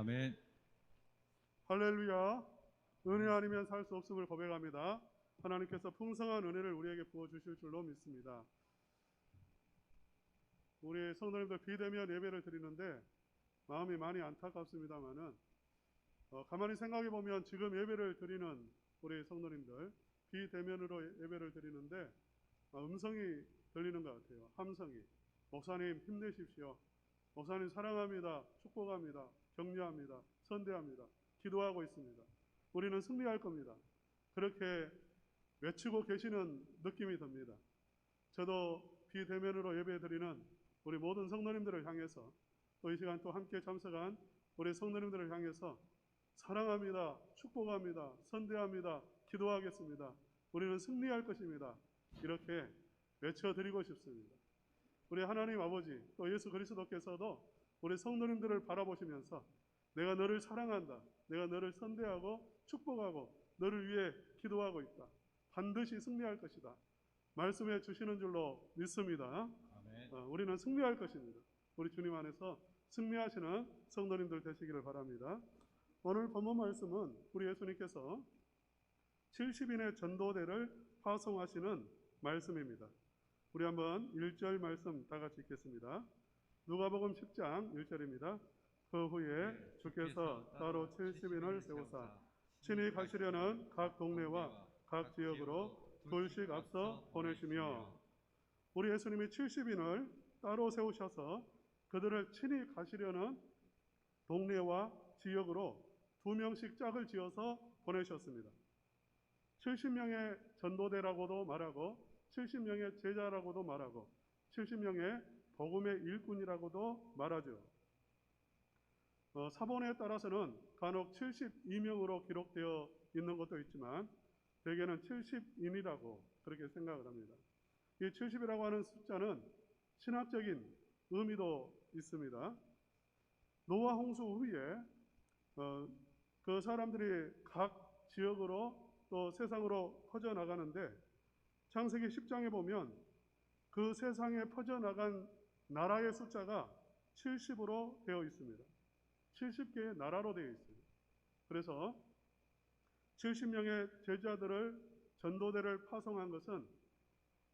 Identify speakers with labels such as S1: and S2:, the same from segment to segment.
S1: 아멘.
S2: 할렐루야. 은혜 아니면 살 수 없음을 고백합니다. 하나님께서 풍성한 은혜를 우리에게 부어주실 줄로 믿습니다. 우리 성도님들 비대면 예배를 드리는데 마음이 많이 안타깝습니다만은 가만히 생각해 보면 지금 예배를 드리는 우리 성도님들 비대면으로 예배를 드리는데 음성이 들리는 것 같아요. 함성이. 목사님 힘내십시오. 목사님 사랑합니다. 축복합니다. 격려합니다. 선대합니다. 기도하고 있습니다. 우리는 승리할 겁니다. 그렇게 외치고 계시는 느낌이 듭니다. 저도 비대면으로 예배드리는 우리 모든 성도님들을 향해서 또 이 시간 또 함께 참석한 우리 성도님들을 향해서 사랑합니다. 축복합니다. 선대합니다. 기도하겠습니다. 우리는 승리할 것입니다. 이렇게 외쳐드리고 싶습니다. 우리 하나님 아버지 또 예수 그리스도께서도 우리 성도님들을 바라보시면서 내가 너를 사랑한다. 내가 너를 선대하고 축복하고 너를 위해 기도하고 있다. 반드시 승리할 것이다. 말씀해 주시는 줄로 믿습니다.
S1: 아멘.
S2: 우리는 승리할 것입니다. 우리 주님 안에서 승리하시는 성도님들 되시기를 바랍니다. 오늘 본문 말씀은 우리 예수님께서 70인의 전도대를 파송하시는 말씀입니다. 우리 한번 1절 말씀 다 같이 읽겠습니다. 누가복음 10장 1절입니다. 그 후에 주께서 따로 70인을 세우사 친히 가시려는 각 동네와 각 지역으로 둘씩 앞서 보내시며, 우리 예수님이 70인을 따로 세우셔서 그들을 친히 가시려는 동네와 지역으로 2명씩 짝을 지어서 보내셨습니다. 70명의 전도대라고도 말하고 70명의 제자라고도 말하고 70명의 복음의 일꾼이라고도 말하죠. 사본에 따라서는 간혹 72명으로 기록되어 있는 것도 있지만 대개는 70인이라고 그렇게 생각을 합니다. 이 70이라고 하는 숫자는 신학적인 의미도 있습니다. 노아 홍수 후에 그 사람들이 각 지역으로 또 세상으로 퍼져나가는데 창세기 10장에 보면 그 세상에 퍼져나간 나라의 숫자가 70으로 되어 있습니다. 70개의 나라로 되어 있습니다. 그래서 70명의 제자들을 전도대를 파송한 것은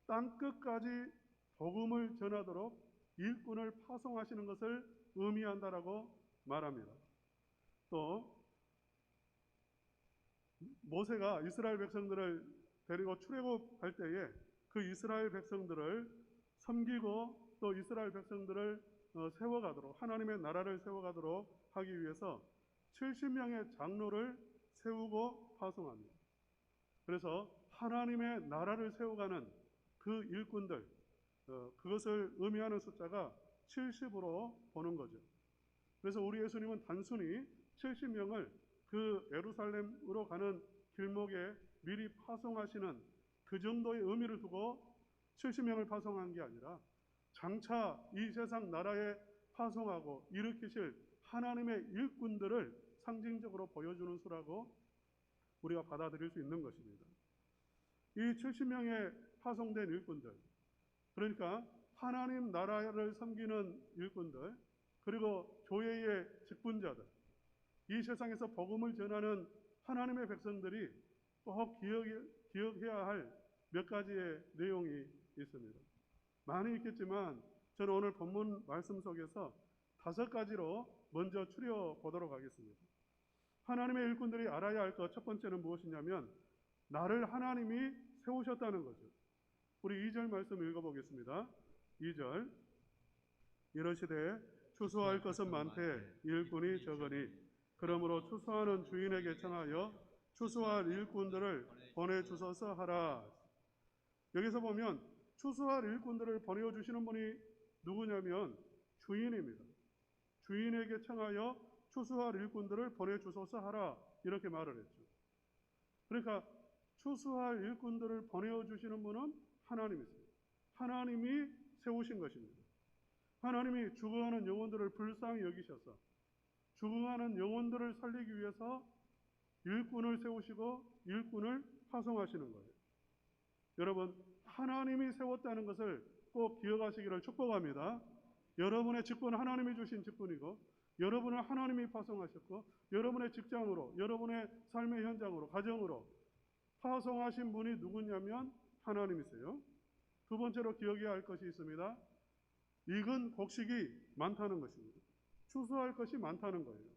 S2: 땅끝까지 복음을 전하도록 일꾼을 파송하시는 것을 의미한다라고 말합니다. 또 모세가 이스라엘 백성들을 데리고 출애굽할 때에 그 이스라엘 백성들을 섬기고 또 이스라엘 백성들을 세워가도록 하나님의 나라를 세워가도록 하기 위해서 70명의 장로를 세우고 파송합니다. 그래서 하나님의 나라를 세워가는 그 일꾼들, 그것을 의미하는 숫자가 70으로 보는 거죠. 그래서 우리 예수님은 단순히 70명을 그 예루살렘으로 가는 길목에 미리 파송하시는 그 정도의 의미를 두고 70명을 파송한 게 아니라 장차 이 세상 나라에 파송하고 일으키실 하나님의 일꾼들을 상징적으로 보여주는 수라고 우리가 받아들일 수 있는 것입니다. 이 70명의 파송된 일꾼들, 그러니까 하나님 나라를 섬기는 일꾼들, 그리고 교회의 직분자들, 이 세상에서 복음을 전하는 하나님의 백성들이 꼭 기억해야 할 몇 가지의 내용이 있습니다. 많이 있겠지만 저는 오늘 본문 말씀 속에서 5가지로 먼저 추려보도록 하겠습니다. 하나님의 일꾼들이 알아야 할 것 첫 번째는 무엇이냐면 나를 하나님이 세우셨다는 거죠. 우리 2절 말씀 읽어보겠습니다. 2절 이러시되 추수할 것은 많되 일꾼이 적으니 그러므로 추수하는 주인에게 청하여 추수할 일꾼들을 보내주소서 하라. 여기서 보면 추수할 일꾼들을 보내주시는 분이 누구냐면 주인입니다. 주인에게 청하여 추수할 일꾼들을 보내주소서 하라 이렇게 말을 했죠. 그러니까 추수할 일꾼들을 보내주시는 분은 하나님이세요. 하나님이 세우신 것입니다. 하나님이 죽어가는 영혼들을 불쌍히 여기셔서 죽어가는 영혼들을 살리기 위해서 일꾼을 세우시고 일꾼을 파송하시는 거예요. 여러분, 하나님이 세웠다는 것을 꼭 기억하시기를 축복합니다. 여러분의 직분은 하나님이 주신 직분이고 여러분을 하나님이 파송하셨고 여러분의 직장으로, 여러분의 삶의 현장으로, 가정으로 파송하신 분이 누구냐면 하나님이세요. 두 번째로 기억해야 할 것이 있습니다. 익은 곡식이 많다는 것입니다. 추수할 것이 많다는 거예요.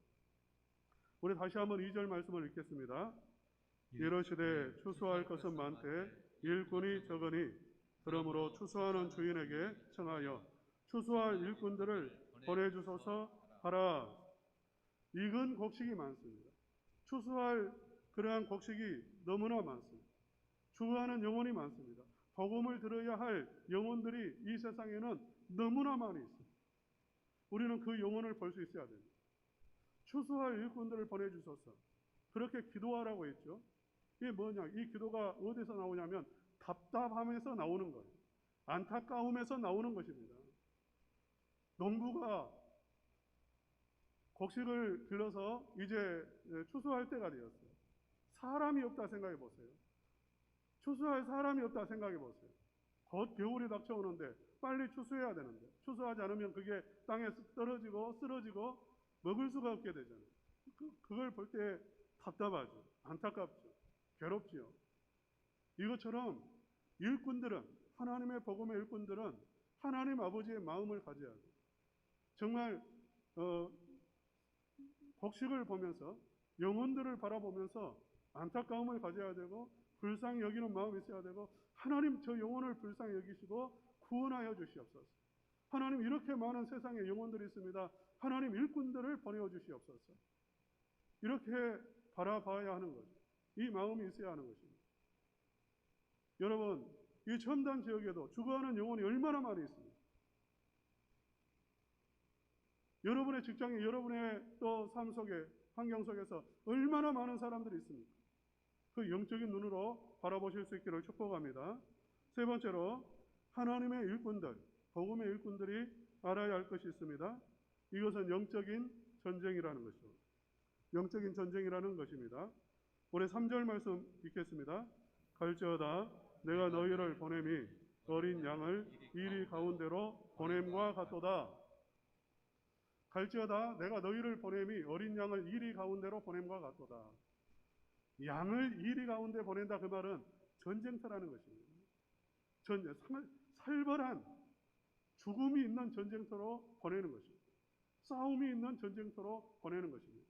S2: 우리 다시 한번 2절 말씀을 읽겠습니다. 이러시되 추수할 것은 많되 일꾼이 적으니 그러므로 추수하는 주인에게 청하여 추수할 일꾼들을 보내주소서 하라. 익은 곡식이 많습니다. 추수할 그러한 곡식이 너무나 많습니다. 추구하는 영혼이 많습니다. 복음을 들어야 할 영혼들이 이 세상에는 너무나 많이 있습니다. 우리는 그 영혼을 볼 수 있어야 됩니다. 추수할 일꾼들을 보내주소서. 그렇게 기도하라고 했죠. 이게 뭐냐? 이 기도가 어디서 나오냐면 답답함에서 나오는 거예요. 안타까움에서 나오는 것입니다. 농부가 곡식을 길러서 이제 추수할 때가 되었어요. 사람이 없다 생각해 보세요. 추수할 사람이 없다 생각해 보세요. 곧 겨울이 닥쳐오는데 빨리 추수해야 되는데 추수하지 않으면 그게 땅에 떨어지고 쓰러지고 먹을 수가 없게 되잖아요. 그걸 볼 때 답답하죠. 안타깝죠. 괴롭지요. 이것처럼 일꾼들은, 하나님의 복음의 일꾼들은 하나님 아버지의 마음을 가져야 돼요. 정말 곡식을 보면서, 영혼들을 바라보면서 안타까움을 가져야 되고 불쌍히 여기는 마음이 있어야 되고, 하나님 저 영혼을 불쌍히 여기시고 구원하여 주시옵소서. 하나님 이렇게 많은 세상에 영혼들이 있습니다. 하나님 일꾼들을 보내어 주시옵소서. 이렇게 바라봐야 하는 거죠. 이 마음이 있어야 하는 것입니다. 여러분, 이 첨단 지역에도 죽어가는 영혼이 얼마나 많이 있습니까? 여러분의 직장에, 여러분의 또 삶 속에, 환경 속에서 얼마나 많은 사람들이 있습니까? 그 영적인 눈으로 바라보실 수 있기를 축복합니다. 세 번째로 하나님의 일꾼들, 복음의 일꾼들이 알아야 할 것이 있습니다. 이것은 영적인 전쟁이라는 것이죠. 영적인 전쟁이라는 것입니다. 올해 3절 말씀 읽겠습니다. 갈지어다 내가 너희를 보냄이 어린 양을 이리 가운데로 보냄과 같도다. 갈지어다 내가 너희를 보냄이 어린 양을 이리 가운데로 보냄과 같도다. 양을 이리 가운데 보낸다, 그 말은 전쟁터라는 것입니다. 살벌한 죽음이 있는 전쟁터로 보내는 것입니다. 싸움이 있는 전쟁터로 보내는 것입니다.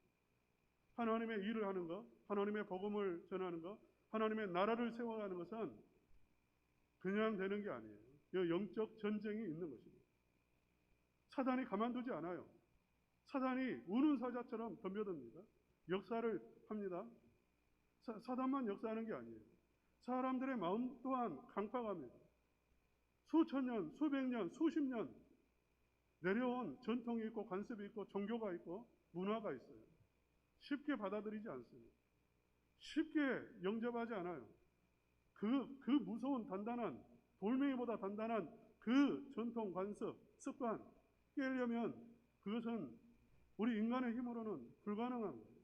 S2: 하나님의 일을 하는 것, 하나님의 복음을 전하는 것, 하나님의 나라를 세워가는 것은 그냥 되는 게 아니에요. 영적 전쟁이 있는 것입니다. 사단이 가만두지 않아요. 사단이 우는 사자처럼 덤벼듭니다. 역사를 합니다. 사단만 역사하는 게 아니에요. 사람들의 마음 또한 강팍합니다. 수천 년, 수백 년, 수십 년 내려온 전통이 있고 관습이 있고 종교가 있고 문화가 있어요. 쉽게 받아들이지 않습니다. 쉽게 영접하지 않아요. 그 무서운 단단한, 돌멩이보다 단단한 그 전통, 관습, 습관 깨려면 그것은 우리 인간의 힘으로는 불가능한 거예요.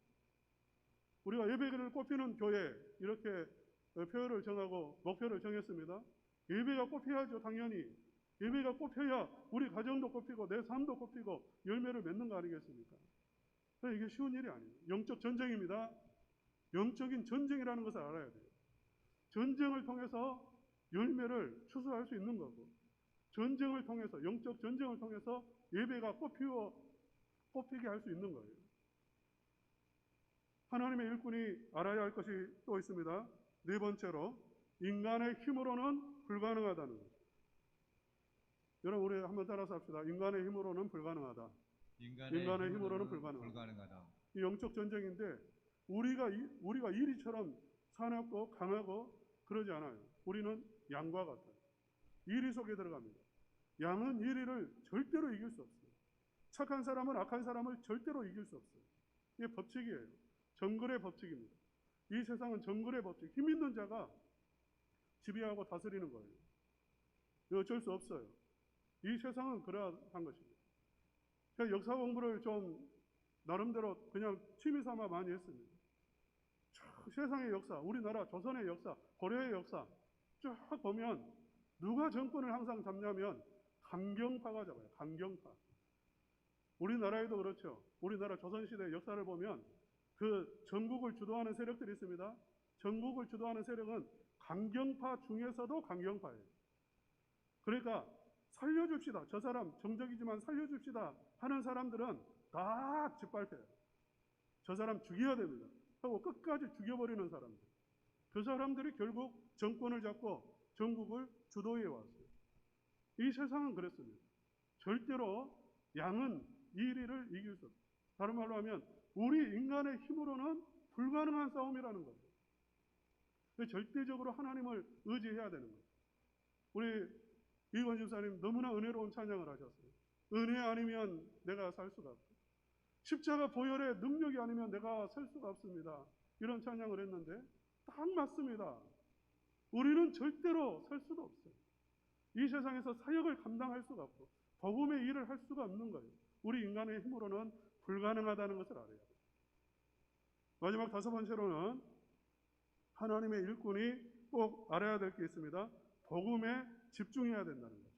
S2: 우리가 예배를 꼽히는 교회, 이렇게 표를 정하고 목표를 정했습니다. 예배가 꼽혀야죠, 당연히. 예배가 꼽혀야 우리 가정도 꼽히고 내 삶도 꼽히고 열매를 맺는 거 아니겠습니까? 이게 쉬운 일이 아니에요. 영적 전쟁입니다. 영적인 전쟁이라는 것을 알아야 돼요. 전쟁을 통해서 열매를 추수할 수 있는 거고, 전쟁을 통해서, 영적 전쟁을 통해서 예배가 꼽히게 할 수 있는 거예요. 하나님의 일꾼이 알아야 할 것이 또 있습니다. 네 번째로 인간의 힘으로는 불가능하다는 것. 여러분, 우리 한번 따라서 합시다. 인간의 힘으로는 불가능하다. 인간의 힘으로는 불가능하다. 이 영적 전쟁인데 우리가 이리처럼 사납고 강하고 그러지 않아요. 우리는 양과 같아요. 이리 속에 들어갑니다. 양은 이리를 절대로 이길 수 없어요. 착한 사람은 악한 사람을 절대로 이길 수 없어요. 이게 법칙이에요. 정글의 법칙입니다. 이 세상은 정글의 법칙. 힘 있는 자가 지배하고 다스리는 거예요. 어쩔 수 없어요. 이 세상은 그러한 것입니다. 제가 역사 공부를 좀 나름대로 그냥 취미 삼아 많이 했습니다. 세상의 역사, 우리나라 조선의 역사, 고려의 역사 쭉 보면 누가 정권을 항상 잡냐면 강경파가 잡아요. 강경파. 우리나라에도 그렇죠. 우리나라 조선시대 역사를 보면 그 전국을 주도하는 세력들이 있습니다. 전국을 주도하는 세력은 강경파 중에서도 강경파예요. 그러니까 살려줍시다. 저 사람 정적이지만 살려줍시다 하는 사람들은 다 짓밟혀요. 저 사람 죽여야 됩니다 하고 끝까지 죽여버리는 사람들. 그 사람들이 결국 정권을 잡고 전국을 주도해 왔어요. 이 세상은 그랬습니다. 절대로 양은 이리를 이길 수 없어요. 다른 말로 하면 우리 인간의 힘으로는 불가능한 싸움이라는 거예요. 절대적으로 하나님을 의지해야 되는 거예요. 우리 이건 집사님 너무나 은혜로운 찬양을 하셨어요. 은혜 아니면 내가 살 수가 없고 십자가 보혈의 능력이 아니면 내가 살 수가 없습니다. 이런 찬양을 했는데 딱 맞습니다. 우리는 절대로 살 수도 없어요. 이 세상에서 사역을 감당할 수가 없고 복음의 일을 할 수가 없는 거예요. 우리 인간의 힘으로는 불가능하다는 것을 알아야 돼요. 마지막 다섯 번째로는 하나님의 일꾼이 꼭 알아야 될 게 있습니다. 복음에 집중해야 된다는 거죠.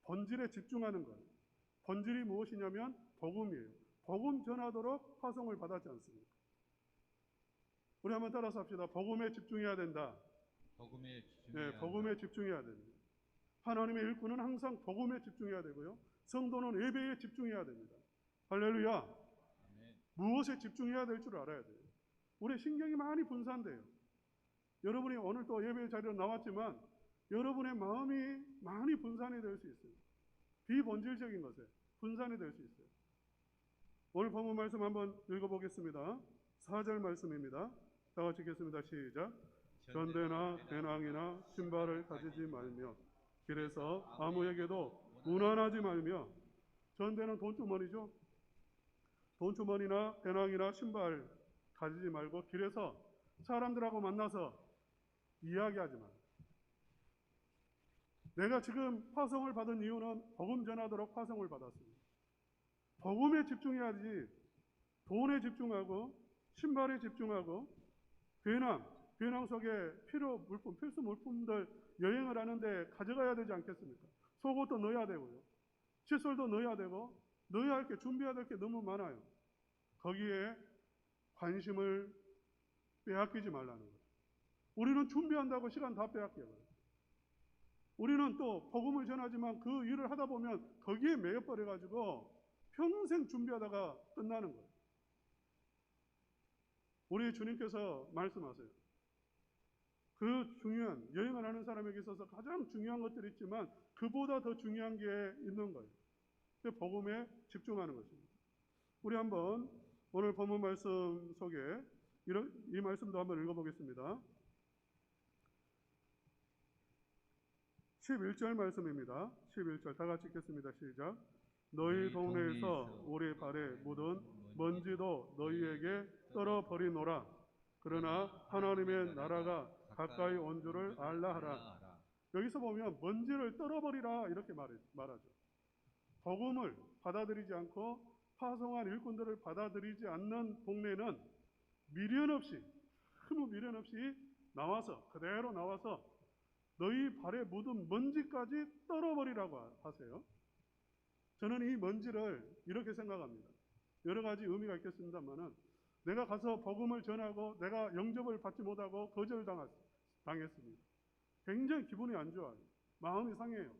S2: 본질에 집중하는 거예요. 본질이 무엇이냐면 복음이에요. 복음 전하도록 파송을 받았지 않습니까? 우리 한번 따라서 합시다. 복음에 집중해야 된다.
S1: 복음에 집중해야
S2: 네, 복음에 집중해야 됩니다. 하나님의 일꾼은 항상 복음에 집중해야 되고요. 성도는 예배에 집중해야 됩니다. 할렐루야.
S1: 아멘.
S2: 무엇에 집중해야 될 줄 알아야 돼요. 우리 신경이 많이 분산돼요. 여러분이 오늘 또 예배 자리로 나왔지만 여러분의 마음이 많이 분산이 될 수 있어요. 비본질적인 것에 분산이 될 수 있어요. 오늘 본문 말씀 한번 읽어보겠습니다. 4절 말씀입니다. 다 같이 읽겠습니다. 시작. 전대나 배낭이나 신발을 가지지 말며 길에서 아무에게도 무난하지 말며. 전대는 돈주머니죠. 돈주머니나 배낭이나 신발 가지지 말고 길에서 사람들하고 만나서 이야기하지 마. 내가 지금 파송을 받은 이유는 복음 전하도록 파송을 받았습니다. 복음에 집중해야지 돈에 집중하고 신발에 집중하고 배낭 속에 필수 물품들 여행을 하는데 가져가야 되지 않겠습니까? 속옷도 넣어야 되고요. 칫솔도 넣어야 되고 넣어야 할 게 준비해야 될 게 너무 많아요. 거기에 관심을 빼앗기지 말라는 거예요. 우리는 준비한다고 시간 다 빼앗겨요. 우리는 또 복음을 전하지만 그 일을 하다 보면 거기에 매여버려가지고 평생 준비하다가 끝나는 거예요. 우리 주님께서 말씀하세요. 그 중요한 여행을 하는 사람에게 있어서 가장 중요한 것들이 있지만 그보다 더 중요한 게 있는 거예요. 복음에 집중하는 것입니다. 우리 한번 오늘 본문 말씀 속에 이 말씀도 한번 읽어보겠습니다. 11절 말씀입니다. 11절 다 같이 읽겠습니다. 시작. 너희 동네에서 우리 발에 묻은 먼지도 너희에게 떨어버리노라. 그러나 하나님의 나라가 가까이 온 줄을 알라 하라. 여기서 보면 먼지를 떨어버리라 이렇게 말하죠. 복음을 받아들이지 않고 파송한 일꾼들을 받아들이지 않는 동네는 아무 미련 없이 그대로 나와서 너희 발에 묻은 먼지까지 떨어버리라고 하세요. 저는 이 먼지를 이렇게 생각합니다. 여러 가지 의미가 있겠습니다만은 내가 가서 복음을 전하고 내가 영접을 받지 못하고 거절당했습니다. 굉장히 기분이 안 좋아요. 마음이 상해요.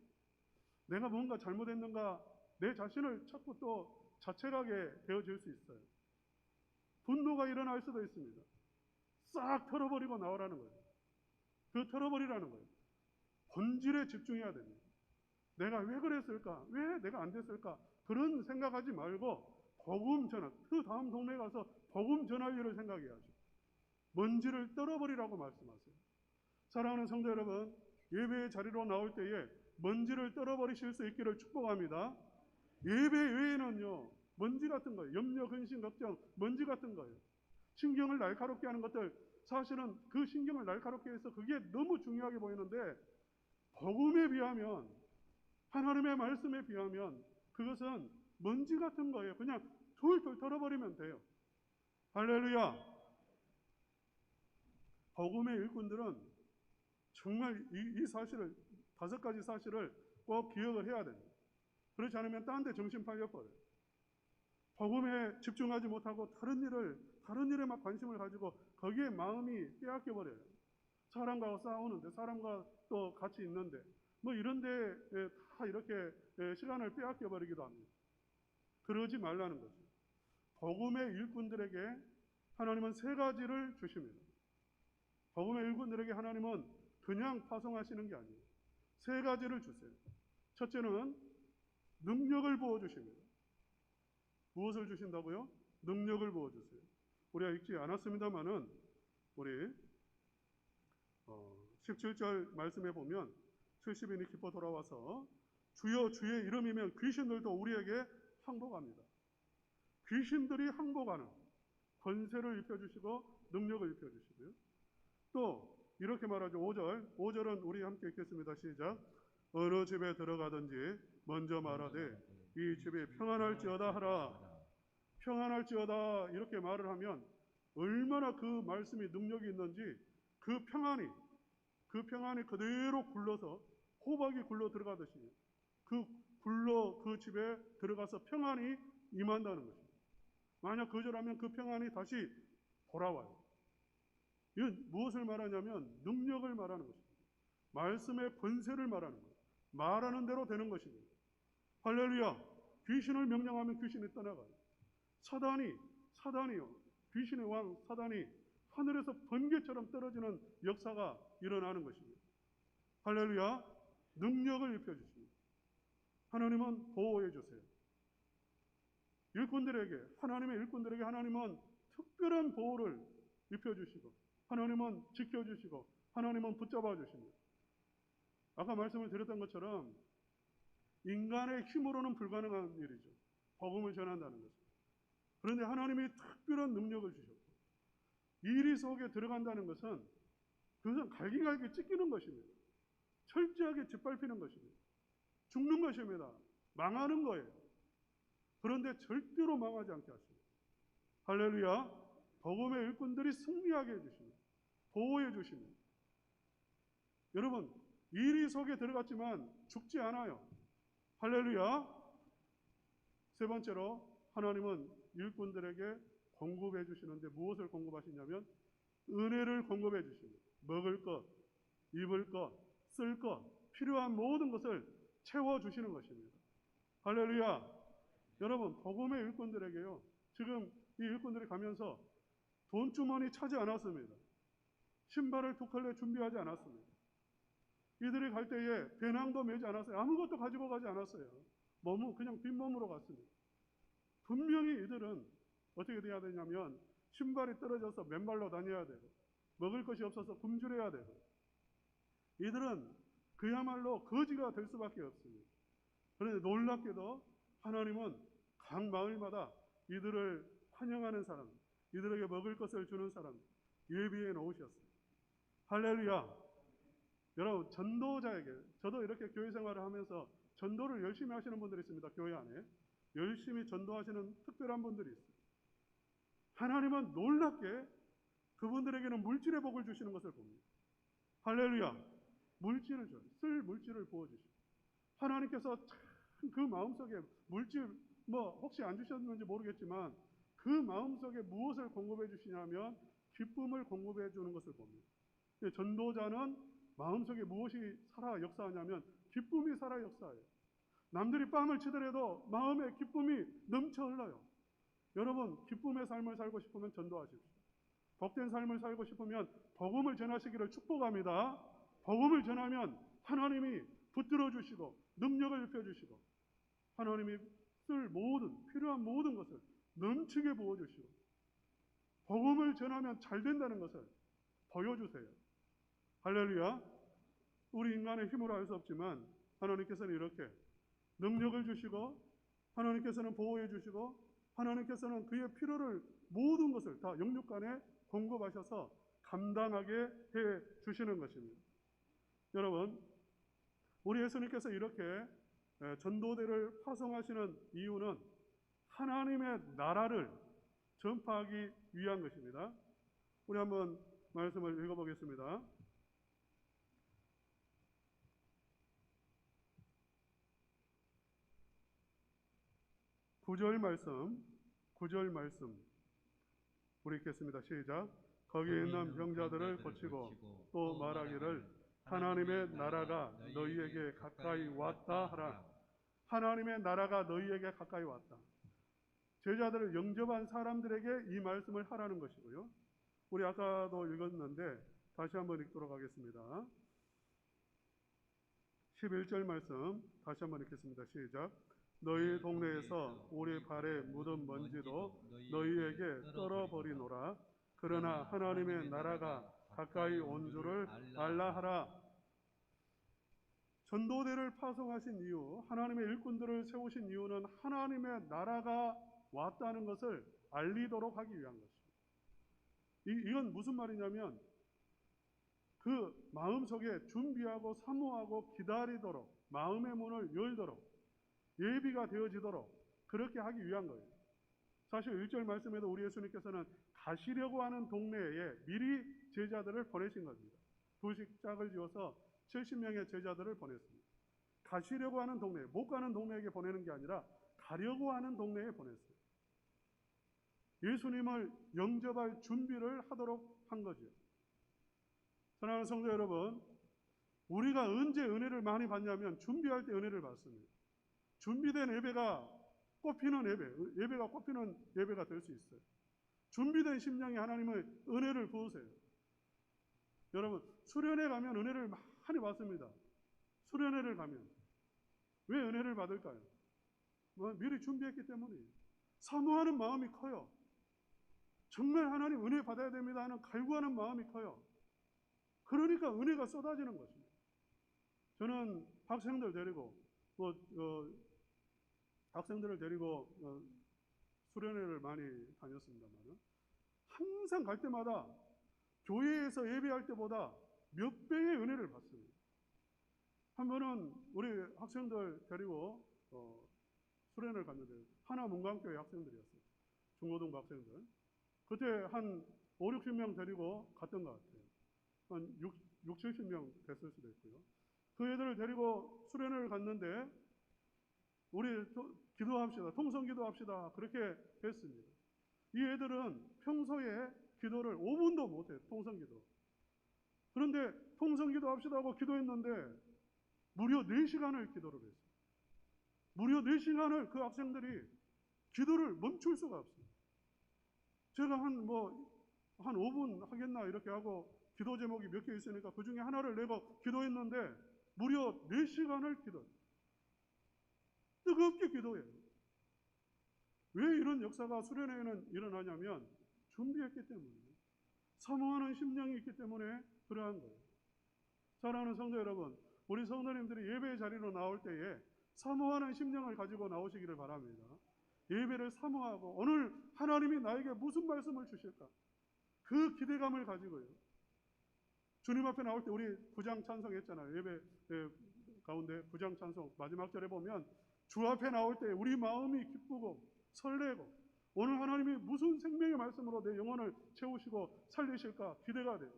S2: 내가 뭔가 잘못했는가 내 자신을 자꾸 또 자책하게 되어질 수 있어요. 분노가 일어날 수도 있습니다. 싹 털어버리고 나오라는 거예요. 털어버리라는 거예요. 본질에 집중해야 됩니다. 내가 왜 그랬을까? 왜 내가 안 됐을까? 그런 생각하지 말고 복음 전할, 그 다음 동네에 가서 복음 전할 일을 생각해야죠. 먼지를 떨어버리라고 말씀하세요. 사랑하는 성도 여러분, 예배의 자리로 나올 때에 먼지를 떨어버리실 수 있기를 축복합니다. 예배 외에는요, 먼지 같은 거예요. 염려, 근심, 걱정, 먼지 같은 거예요. 신경을 날카롭게 하는 것들, 사실은 그 신경을 날카롭게 해서 그게 너무 중요하게 보이는데 복음에 비하면, 하나님의 말씀에 비하면 그것은 먼지 같은 거예요. 그냥 툴툴 털어버리면 돼요. 할렐루야. 복음의 일꾼들은 정말 이 사실을, 5가지 사실을 꼭 기억을 해야 됩니다. 그렇지 않으면 딴 데 정신 팔려버려요. 복음에 집중하지 못하고 다른 일에 막 관심을 가지고 거기에 마음이 빼앗겨 버려요. 사람과 싸우는데, 사람과 또 같이 있는데, 뭐 이런데 다 이렇게 시간을 빼앗겨 버리기도 합니다. 그러지 말라는 거죠. 복음의 일꾼들에게 하나님은 세 가지를 주십니다. 복음의 일꾼들에게 하나님은 그냥 파송하시는 게 아니에요. 세 가지를 주세요. 첫째는 능력을 부어주십니다. 무엇을 주신다고요? 능력을 부어주세요. 우리가 읽지 않았습니다만은 우리 17절 말씀에 보면 70인이 기뻐 돌아와서 주여 주의 이름이면 귀신들도 우리에게 항복합니다. 귀신들이 항복하는 권세를 입혀주시고 능력을 입혀주시고요. 또 이렇게 말하죠. 5절은 우리 함께 읽겠습니다. 시작. 어느 집에 들어가든지 먼저 말하되 이 집이 평안할지어다 하라. 평안할지어다 이렇게 말을 하면 얼마나 그 말씀이 능력이 있는지 그 평안이 그대로 굴러서 호박이 굴러 들어가듯이 그 집에 들어가서 평안이 임한다는 것입니다. 만약 거절하면 그 평안이 다시 돌아와요. 이건 무엇을 말하냐면 능력을 말하는 것입니다. 말씀의 권세를 말하는 거예요. 말하는 대로 되는 것입니다. 할렐루야. 귀신을 명령하면 귀신이 떠나가요. 사단이요. 귀신의 왕 사단이 하늘에서 번개처럼 떨어지는 역사가 일어나는 것입니다. 할렐루야. 능력을 입혀주십니다. 하나님은 보호해 주세요. 하나님의 일꾼들에게 하나님은 특별한 보호를 입혀주시고 하나님은 지켜주시고 하나님은 붙잡아 주십니다. 아까 말씀을 드렸던 것처럼 인간의 힘으로는 불가능한 일이죠. 복음을 전한다는 것은. 그런데 하나님이 특별한 능력을 주셨고 일이 속에 들어간다는 것은 그것은 갈기갈기 찢기는 것입니다. 철저하게 짓밟히는 것입니다. 죽는 것입니다. 망하는 거예요. 그런데 절대로 망하지 않게 하십니다. 할렐루야. 복음의 일꾼들이 승리하게 해주십니다. 보호해 주십니다. 여러분 일이 속에 들어갔지만 죽지 않아요. 할렐루야. 세 번째로 하나님은 일꾼들에게 공급해 주시는데 무엇을 공급하시냐면 은혜를 공급해 주십니다. 먹을 것, 입을 것, 쓸 것, 필요한 모든 것을 채워주시는 것입니다. 할렐루야. 여러분 복음의 일꾼들에게요. 지금 이 일꾼들이 가면서 돈주머니 차지 않았습니다. 신발을 두 켤레 준비하지 않았습니다. 이들이 갈 때에 배낭도 메지 않았어요. 아무것도 가지고 가지 않았어요. 그냥 빈몸으로 갔습니다. 분명히 이들은 어떻게 돼야 되냐면 신발이 떨어져서 맨발로 다녀야 되고 먹을 것이 없어서 굶주려야 되고 이들은 그야말로 거지가 될 수밖에 없습니다. 그런데 놀랍게도 하나님은 각 마을마다 이들을 환영하는 사람, 이들에게 먹을 것을 주는 사람 예비해 놓으셨어요. 할렐루야. 여러분 전도자에게 저도 이렇게 교회 생활을 하면서 전도를 열심히 하시는 분들이 있습니다. 교회 안에 열심히 전도하시는 특별한 분들이 있어요. 하나님은 놀랍게 그분들에게는 물질의 복을 주시는 것을 봅니다. 할렐루야. 물질을 줘요. 쓸 물질을 부어주시고 하나님께서 참 그 마음속에 물질 혹시 안 주셨는지 모르겠지만 그 마음속에 무엇을 공급해 주시냐면 기쁨을 공급해 주는 것을 봅니다. 전도자는 마음속에 무엇이 살아 역사하냐면 기쁨이 살아 역사해요. 남들이 뺨을 치더라도 마음에 기쁨이 넘쳐 흘러요. 여러분 기쁨의 삶을 살고 싶으면 전도하십시오. 복된 삶을 살고 싶으면 복음을 전하시기를 축복합니다. 복음을 전하면 하나님이 붙들어 주시고 능력을 입혀주시고 하나님이 쓸 필요한 모든 것을 넘치게 부어주시고 복음을 전하면 잘 된다는 것을 보여주세요. 할렐루야. 우리 인간의 힘으로 할 수 없지만 하나님께서는 이렇게 능력을 주시고 하나님께서는 보호해 주시고 하나님께서는 그의 필요를 모든 것을 다 영육간에 공급하셔서 감당하게 해 주시는 것입니다. 여러분 우리 예수님께서 이렇게 전도대를 파송하시는 이유는 하나님의 나라를 전파하기 위한 것입니다. 우리 한번 말씀을 읽어보겠습니다. 9절 말씀 9절 말씀 우리 읽겠습니다. 시작. 거기 있는 병자들을 고치고 또 말하기를 하나님의 나라가 너희에게 가까이 왔다 하라. 하나님의 나라가 너희에게 가까이 왔다. 제자들을 영접한 사람들에게 이 말씀을 하라는 것이고요. 우리 아까도 읽었는데 다시 한번 읽도록 하겠습니다. 11절 말씀 다시 한번 읽겠습니다. 시작. 너희 동네에서 우리 발에 묻은 먼지도 너희에게 떨어버리노라. 그러나 하나님의 나라가 가까이 온 줄을 알라 하라. 전도대를 파송하신 이유, 하나님의 일꾼들을 세우신 이유는 하나님의 나라가 왔다는 것을 알리도록 하기 위한 것입니다. 이건 무슨 말이냐면 그 마음속에 준비하고 사모하고 기다리도록 마음의 문을 열도록 예비가 되어지도록 그렇게 하기 위한 거예요. 사실 1절 말씀에도 우리 예수님께서는 가시려고 하는 동네에 미리 제자들을 보내신 겁니다. 두식 짝을 지어서 70명의 제자들을 보냈습니다. 가시려고 하는 동네, 못 가는 동네에게 보내는 게 아니라 가려고 하는 동네에 보냈어요. 예수님을 영접할 준비를 하도록 한 거죠. 사랑하는 성도 여러분, 우리가 언제 은혜를 많이 받냐면 준비할 때 은혜를 받습니다. 준비된 예배가 꼽히는 예배가 꼽히는 예배가 될 수 있어요. 준비된 심령이 하나님의 은혜를 부으세요. 여러분, 수련회 가면 은혜를 많이 받습니다. 수련회를 가면 왜 은혜를 받을까요? 미리 준비했기 때문이에요. 사모하는 마음이 커요. 정말 하나님 은혜 받아야 됩니다 하는 갈구하는 마음이 커요. 그러니까 은혜가 쏟아지는 것입니다. 저는 학생들 데리고 학생들을 데리고 수련회를 많이 다녔습니다만 항상 갈 때마다 교회에서 예배할 때보다 몇 배의 은혜를 받습니다. 한 번은 우리 학생들 데리고 수련회를 갔는데 하나 문광교회 학생들이었어요. 중고등부 학생들. 그때 한 5, 60명 데리고 갔던 것 같아요. 한 6, 70명 됐을 수도 있고요. 그 애들을 데리고 수련회를 갔는데 우리 기도합시다. 통성 기도합시다. 그렇게 했습니다. 이 애들은 평소에 기도를 5분도 못해요. 통성 기도. 그런데 통성 기도합시다 하고 기도했는데 무려 4시간을 기도를 했어요. 무려 4시간을 그 학생들이 기도를 멈출 수가 없어요. 제가 한 5분 하겠나 이렇게 하고 기도 제목이 몇 개 있으니까 그 중에 하나를 내고 기도했는데 무려 4시간을 기도해요. 뜨겁게 기도해요. 왜 이런 역사가 수련회에는 일어나냐면 준비했기 때문이에요. 사모하는 심령이 있기 때문에 그러한 거예요. 사랑하는 성도 여러분, 우리 성도님들이 예배 자리로 나올 때에 사모하는 심령을 가지고 나오시기를 바랍니다. 예배를 사모하고 오늘 하나님이 나에게 무슨 말씀을 주실까? 그 기대감을 가지고요. 주님 앞에 나올 때 우리 구장 찬송했잖아요. 예배 가운데 구장 찬송 마지막 절에 보면 주 앞에 나올 때 우리 마음이 기쁘고 설레고 오늘 하나님이 무슨 생명의 말씀으로 내 영혼을 채우시고 살리실까 기대가 돼요.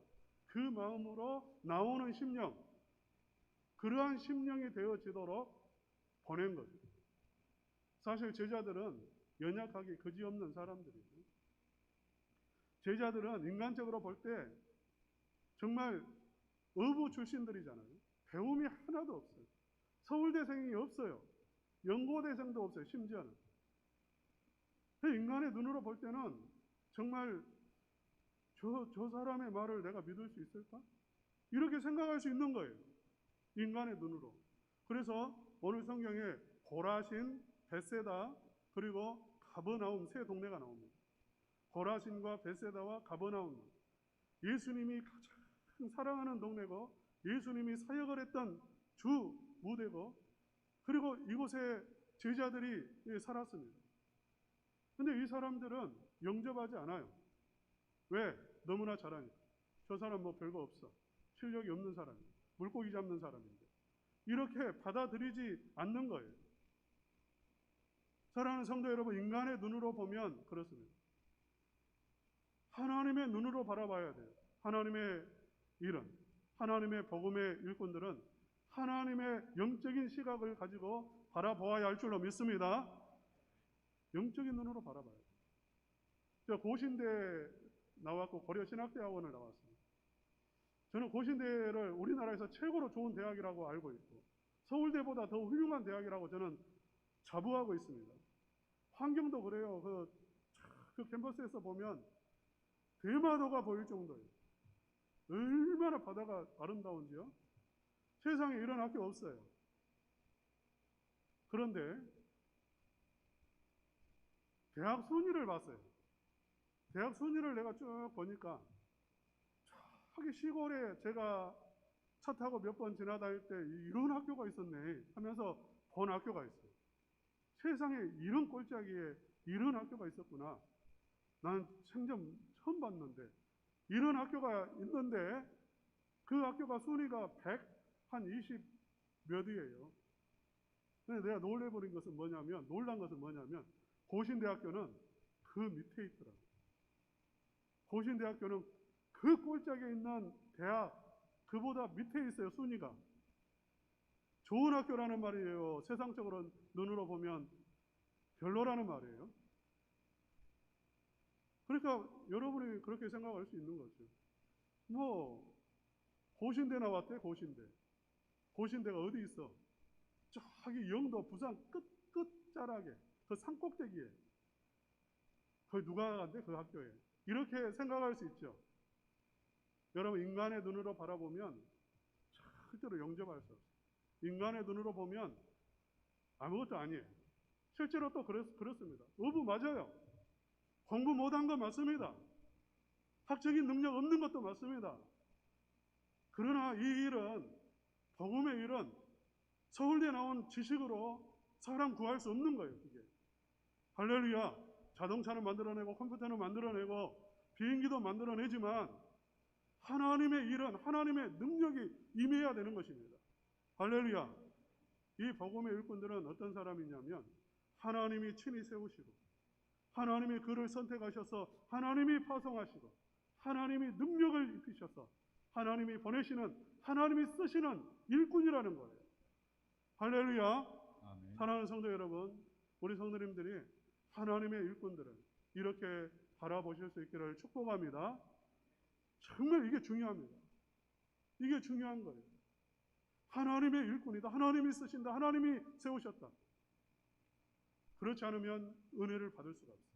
S2: 그 마음으로 나오는 심령, 그러한 심령이 되어지도록 보낸 거죠. 사실 제자들은 연약하기 그지없는 사람들이에요. 제자들은 인간적으로 볼 때 정말 어부 출신들이잖아요. 배움이 하나도 없어요. 서울대생이 없어요. 연고대생도 없어요. 심지어는. 인간의 눈으로 볼 때는 정말 저 사람의 말을 내가 믿을 수 있을까? 이렇게 생각할 수 있는 거예요. 인간의 눈으로. 그래서 오늘 성경에 고라신, 벳세다, 그리고 가버나움 세 동네가 나옵니다. 고라신과 벳세다와 가버나움. 예수님이 가장 사랑하는 동네고 예수님이 사역을 했던 주 무대고 그리고 이곳에 제자들이 살았습니다. 근데 이 사람들은 영접하지 않아요. 왜? 너무나 잘하니까. 저 사람 뭐 별거 없어. 실력이 없는 사람이에요. 물고기 잡는 사람인데. 이렇게 받아들이지 않는 거예요. 사랑하는 성도 여러분, 인간의 눈으로 보면 그렇습니다. 하나님의 눈으로 바라봐야 돼요. 하나님의 일은, 하나님의 복음의 일꾼들은 하나님의 영적인 시각을 가지고 바라보아야 할 줄로 믿습니다. 영적인 눈으로 바라봐야 돼요. 저 고신대 나왔고 고려신학대학원을 나왔습니다. 저는 고신대를 우리나라에서 최고로 좋은 대학이라고 알고 있고 서울대보다 더 훌륭한 대학이라고 저는 자부하고 있습니다. 환경도 그래요. 그 캠퍼스에서 보면 대마도가 보일 정도예요. 얼마나 바다가 아름다운지요. 세상에 이런 학교 없어요. 그런데 대학 순위를 봤어요. 대학 순위를 내가 쭉 보니까 저기 시골에 제가 차 타고 몇 번 지나다닐 때 이런 학교가 있었네 하면서 본 학교가 있어요. 세상에 이런 꼴짜기에 이런 학교가 있었구나. 난 생전 처음 봤는데 이런 학교가 있는데 그 학교가 순위가 120 몇이에요. 근데 내가 놀란 것은 뭐냐면 고신대학교는 그 밑에 있더라고요. 고신대학교는 그 꼴짝에 있는 대학 그보다 밑에 있어요. 순위가. 좋은 학교라는 말이에요. 세상적으로 눈으로 보면 별로라는 말이에요. 그러니까 여러분이 그렇게 생각할 수 있는 거죠. 뭐 고신대 나왔대. 고신대가 어디 있어? 저기 영도 부산 끝자락에 그 산꼭대기에 거기 누가 간대? 그 학교에. 이렇게 생각할 수 있죠. 여러분 인간의 눈으로 바라보면 절대로 영접할 수 없어요. 인간의 눈으로 보면 아무것도 아니에요. 실제로 또 그렇습니다. 어부 맞아요. 공부 못한 거 맞습니다. 학적인 능력 없는 것도 맞습니다. 그러나 이 일은 복음의 일은 서울대 나온 지식으로 사람 구할 수 없는 거예요. 그게. 할렐루야. 자동차는 만들어내고 컴퓨터는 만들어내고 비행기도 만들어내지만 하나님의 일은 하나님의 능력이 임해야 되는 것입니다. 할렐루야. 이 복음의 일꾼들은 어떤 사람이냐면 하나님이 친히 세우시고 하나님이 그를 선택하셔서 하나님이 파송하시고 하나님이 능력을 입히셔서 하나님이 보내시는 하나님이 쓰시는 일꾼이라는 거예요. 할렐루야.
S1: 아멘.
S2: 사랑하는 성도 여러분, 우리 성도님들이 하나님의 일꾼들을 이렇게 바라보실 수 있기를 축복합니다. 정말 이게 중요합니다. 이게 중요한 거예요. 하나님의 일꾼이다. 하나님이 쓰신다. 하나님이 세우셨다. 그렇지 않으면 은혜를 받을 수가 없어요.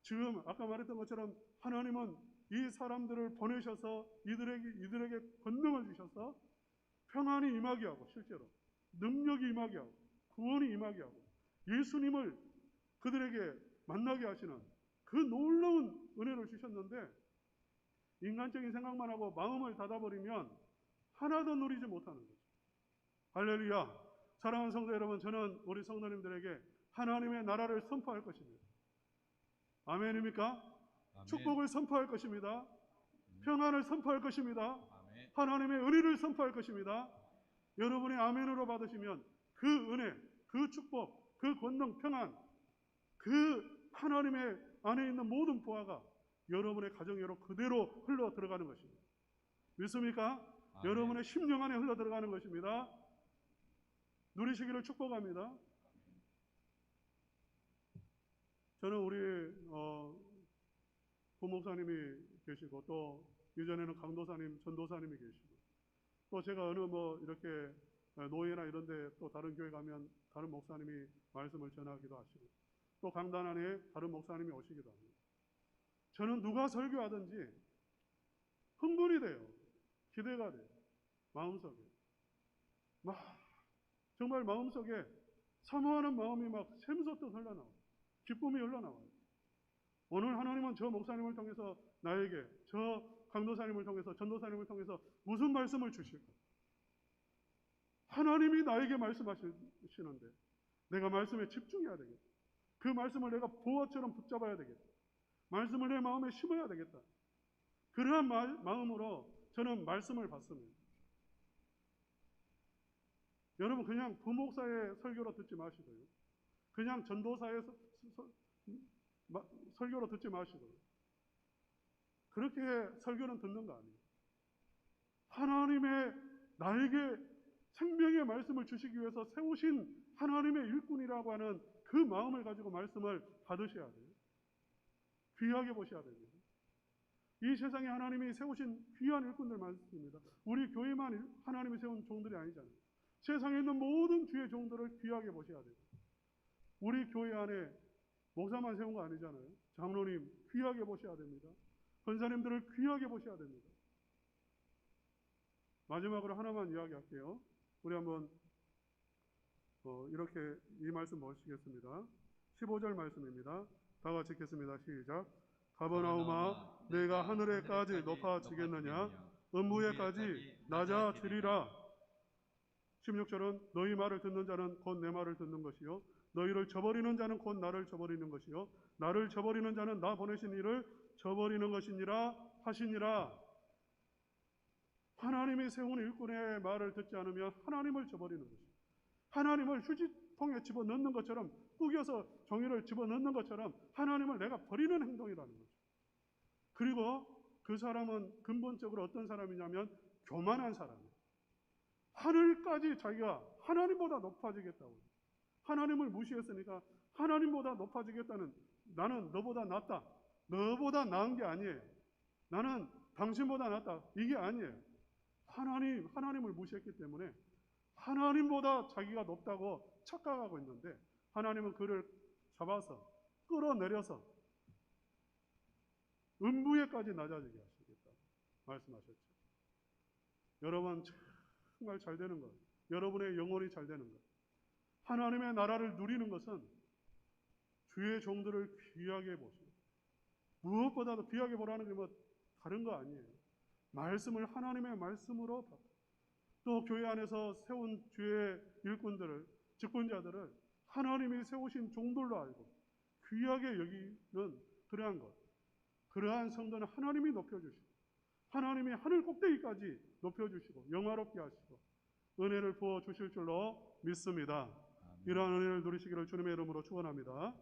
S2: 지금 아까 말했던 것처럼 하나님은 이 사람들을 보내셔서 이들에게 권능을 주셔서 평안이 임하게 하고 실제로 능력이 임하게 하고 구원이 임하게 하고 예수님을 그들에게 만나게 하시는 그 놀라운 은혜를 주셨는데 인간적인 생각만 하고 마음을 닫아버리면 하나도 누리지 못하는 거죠. 할렐루야. 사랑하는 성도 여러분, 저는 우리 성도님들에게 하나님의 나라를 선포할 것입니다. 아멘입니까?
S1: 아멘.
S2: 축복을 선포할 것입니다. 평안을 선포할 것입니다.
S1: 아멘.
S2: 하나님의 은혜를 선포할 것입니다. 여러분이 아멘으로 받으시면 그 은혜, 그 축복, 그 권능, 평안, 그 하나님의 안에 있는 모든 보화가 여러분의 가정으로 그대로 흘러 들어가는 것입니다. 믿습니까?
S1: 아멘.
S2: 여러분의 심령 안에 흘러 들어가는 것입니다. 누리시기를 축복합니다. 저는 우리 부목사님이 계시고 또 이전에는 강도사님, 전도사님이 계시고 또 제가 어느 이렇게 노예나 이런 데 또 다른 교회 가면 다른 목사님이 말씀을 전하기도 하시고 또 강단 안에 다른 목사님이 오시기도 합니다. 저는 누가 설교하든지 흥분이 돼요. 기대가 돼요. 마음속에. 정말 마음속에 사모하는 마음이 막 샘솟듯 흘러나와요. 기쁨이 흘러나와요. 오늘 하나님은 저 목사님을 통해서 나에게, 저 강도사님을 통해서, 전도사님을 통해서 무슨 말씀을 주실까? 하나님이 나에게 말씀하시는데 내가 말씀에 집중해야 되겠다. 그 말씀을 내가 보화처럼 붙잡아야 되겠다. 말씀을 내 마음에 심어야 되겠다. 그러한 마음으로 저는 말씀을 받습니다. 여러분 그냥 부목사의 설교로 듣지 마시고요. 그냥 전도사의 설교로 듣지 마시고요. 그렇게 설교는 듣는 거 아니에요. 하나님의 나에게 생명의 말씀을 주시기 위해서 세우신 하나님의 일꾼이라고 하는 그 마음을 가지고 말씀을 받으셔야 돼요. 귀하게 보셔야 됩니다. 이 세상에 하나님이 세우신 귀한 일꾼들 많습니다. 우리 교회만 하나님이 세운 종들이 아니잖아요. 세상에 있는 모든 주의 종들을 귀하게 보셔야 돼요. 우리 교회 안에 목사만 세운 거 아니잖아요. 장로님 귀하게 보셔야 됩니다. 권사님들을 귀하게 보셔야 됩니다. 마지막으로 하나만 이야기할게요. 우리 한번 이렇게 이 말씀 보시겠습니다. 15절 말씀입니다. 다 같이 읽겠습니다. 시작. 가버나움아 내가 하늘에까지 높아지겠느냐 음부에까지 낮아지리라. 16절은 너희 말을 듣는 자는 곧 내 말을 듣는 것이요 너희를 저버리는 자는 곧 나를 저버리는 것이요 나를 저버리는 자는 나 보내신 이를 저버리는 것이니라 하시니라. 하나님이 세운 일꾼의 말을 듣지 않으면 하나님을 저버리는 것이요 하나님을 휴지통에 집어넣는 것처럼 꾸겨서 종이를 집어넣는 것처럼 하나님을 내가 버리는 행동이라는 거죠. 그리고 그 사람은 근본적으로 어떤 사람이냐면 교만한 사람이에요. 하늘까지 자기가 하나님보다 높아지겠다고. 하나님을 무시했으니까 하나님보다 높아지겠다는, 나는 너보다 낫다. 너보다 나은 게 아니에요. 나는 당신보다 낫다. 이게 아니에요. 하나님을 무시했기 때문에 하나님보다 자기가 높다고 착각하고 있는데 하나님은 그를 잡아서 끌어내려서 음부에까지 낮아지게 하시겠다 말씀하셨죠. 여러분 정말 잘 되는 것, 여러분의 영혼이 잘 되는 것, 하나님의 나라를 누리는 것은 주의 종들을 귀하게 보시고 무엇보다도 귀하게 보라는 게 뭐 다른 거 아니에요. 말씀을 하나님의 말씀으로 또 교회 안에서 세운 주의 일꾼들을, 직분자들을 하나님이 세우신 종들로 알고 귀하게 여기는 그러한 것, 그러한 성도는 하나님이 높여주시고 하나님이 하늘 꼭대기까지 높여주시고 영화롭게 하시고 은혜를 부어주실 줄로 믿습니다. 이러한 은혜를 누리시기를 주님의 이름으로 축원합니다.